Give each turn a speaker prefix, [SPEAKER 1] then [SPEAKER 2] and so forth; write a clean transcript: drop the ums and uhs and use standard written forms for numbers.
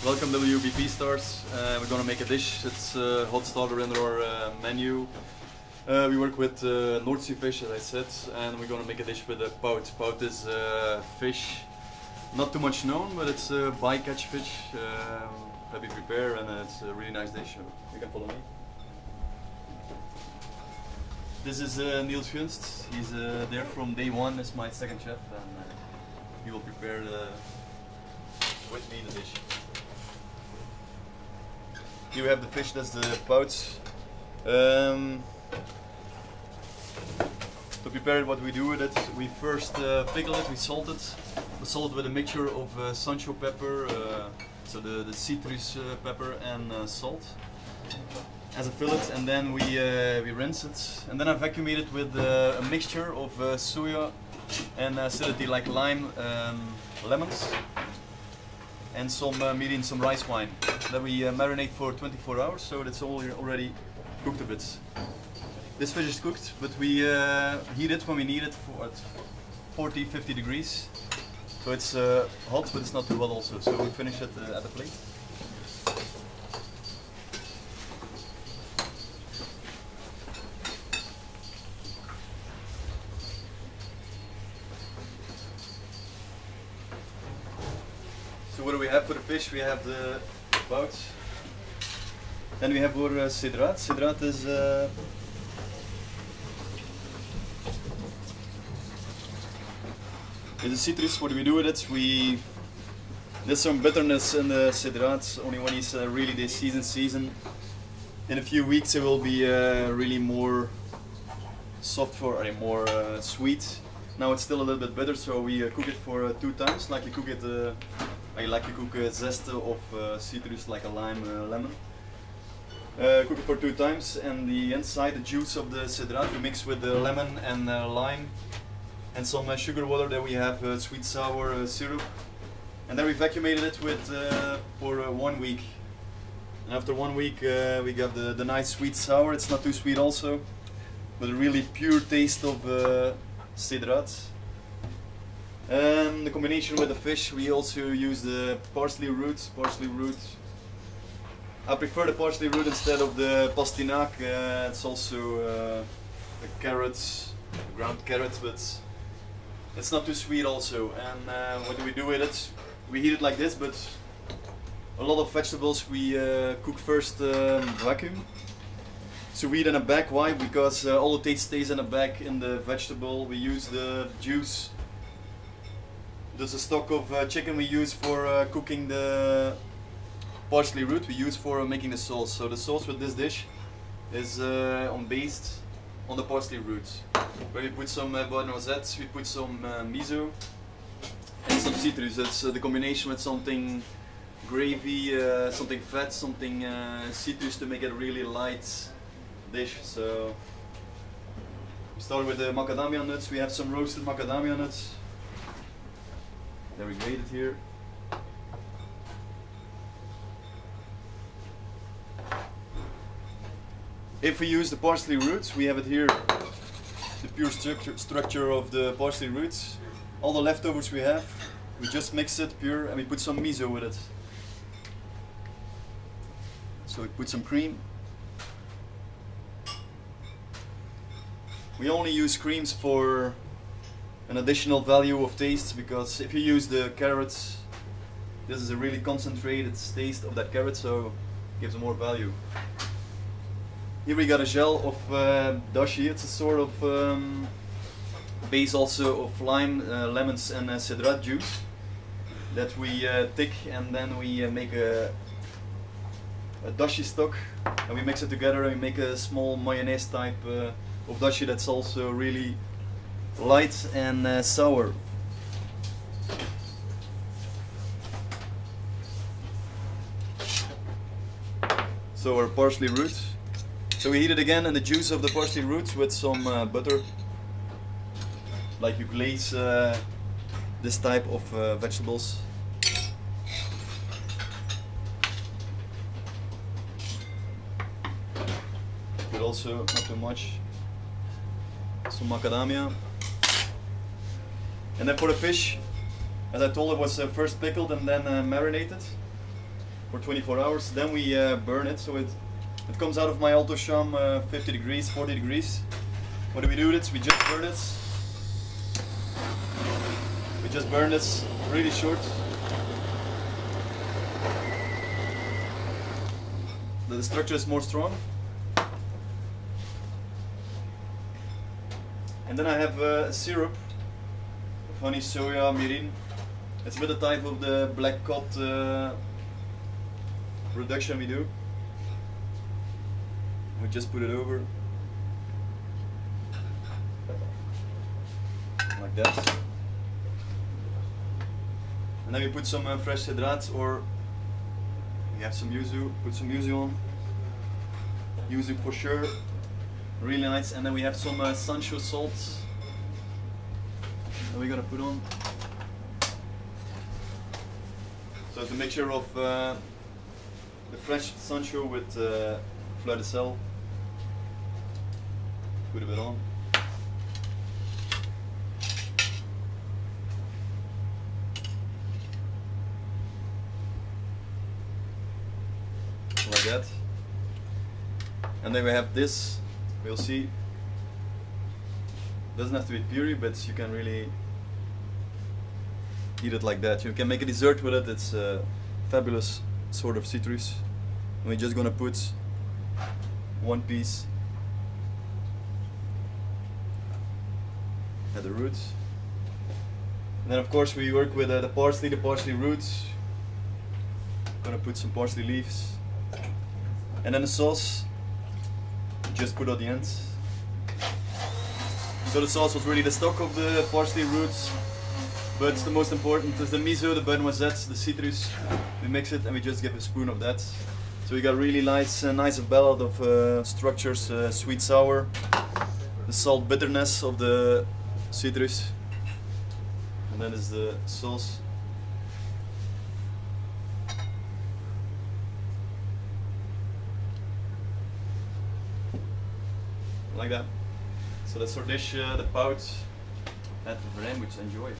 [SPEAKER 1] Welcome WBP stars. We're gonna make a dish. It's a hot starter in our menu. We work with North Sea fish, as I said, and we're gonna make a dish with a pout. Pout is fish, not too much known, but it's a bycatch fish that we prepare, and it's a really nice dish. You can follow me. This is Niels Gunst. He's there from day one as my second chef, and he will prepare with me the dish. Here we have the fish, that's the pout. To prepare it, what we do with it, we first pickle it, we salt it. We salt it with a mixture of Sancho pepper, so the citrus pepper and salt as a fillet, and then we rinse it. And then I vacuumate it with a mixture of soya and acidity like lime, lemons, and some some rice wine that we marinate for 24 hours, so that's already cooked a bit. This fish is cooked, but we heat it when we need it for 40-50 degrees. So it's hot, but it's not too hot also, so we finish it at the plate. So what do we have for the fish? We have the pout. Then we have our cedraat. Cedraat is a citrus. What do we do with it? There's some bitterness in the cedraat, only when it's really the season. In a few weeks it will be really more soft more sweet. Now it's still a little bit bitter, so we cook it for 2 times, like you cook it. Like you cook a zest of citrus, like a lime, lemon. Cook it for 2 times, and the inside, the juice of the cedraat, we mix with the lemon and lime and some sugar water. Then we have sweet sour syrup, and then we vacuumated it with for 1 week. And after 1 week, we got the nice sweet sour. It's not too sweet also, but a really pure taste of cedraat. The combination with the fish, we also use the parsley root. I prefer the parsley root instead of the pastinac. It's also the carrots, ground carrots, but it's not too sweet also. And what do we do with it? We heat it like this, but a lot of vegetables we cook first vacuum. So we heat in a bag. Why? Because all the taste stays in a bag in the vegetable. We use the juice. There's a stock of chicken we use for cooking the parsley root. We use for making the sauce. So the sauce with this dish is based on the parsley root, where we put some bois noisettes, we put some miso and some citrus. It's the combination with something gravy, something fat, something citrus to make it a really light dish. So we start with the macadamia nuts. We have some roasted macadamia nuts. Then we grate it here. If we use the parsley roots, we have it here, the pure structure of the parsley roots. All the leftovers we have, we just mix it pure, and we put some miso with it. So we put some cream. We only use creams for an additional value of taste, because if you use the carrots, this is a really concentrated taste of that carrot, so it gives more value. Here we got a gel of dashi. It's a sort of base also of lime, lemons and cedraat juice that we thick, and then we make a dashi stock, and we mix it together and we make a small mayonnaise type of dashi that's also really light and sour. So our parsley root. So we heat it again in the juice of the parsley roots with some butter. Like you glaze this type of vegetables. But also not too much. Some macadamia. And then for the fish, as I told, it was first pickled and then marinated. for 24 hours. Then we burn it, so it comes out of my Alto Sham 50 degrees, 40 degrees. What do we do with it? We just burn it. We just burn it really short. The structure is more strong. And then I have a syrup of honey, soya, mirin. It's a bit the type of the black cod reduction we do. We just put it over like that. And then we put some fresh hydrate, or we have some yuzu, put some yuzu on. Yuzu for sure, really nice. And then we have some sancho salt that we're gonna put on. So it's a mixture of the fresh sancho with fleur de sel. Put a bit on. Like that. And then we have this, we'll see. Doesn't have to be puree, but you can really eat it like that. You can make a dessert with it. It's a fabulous sort of citrus. And we're just gonna put one piece at the roots. And then of course we work with the parsley roots. Gonna put some parsley leaves. And then the sauce, just put at the end. So the sauce was really the stock of the parsley roots, but the most important is the miso, the beurre noisette, the citrus. We mix it and we just give a spoon of that. So we got really nice balance of structures, sweet, sour, the salt bitterness of the citrus, and then is the sauce. Like that. So that's our dish, the pout at Vrijmoed. Enjoy.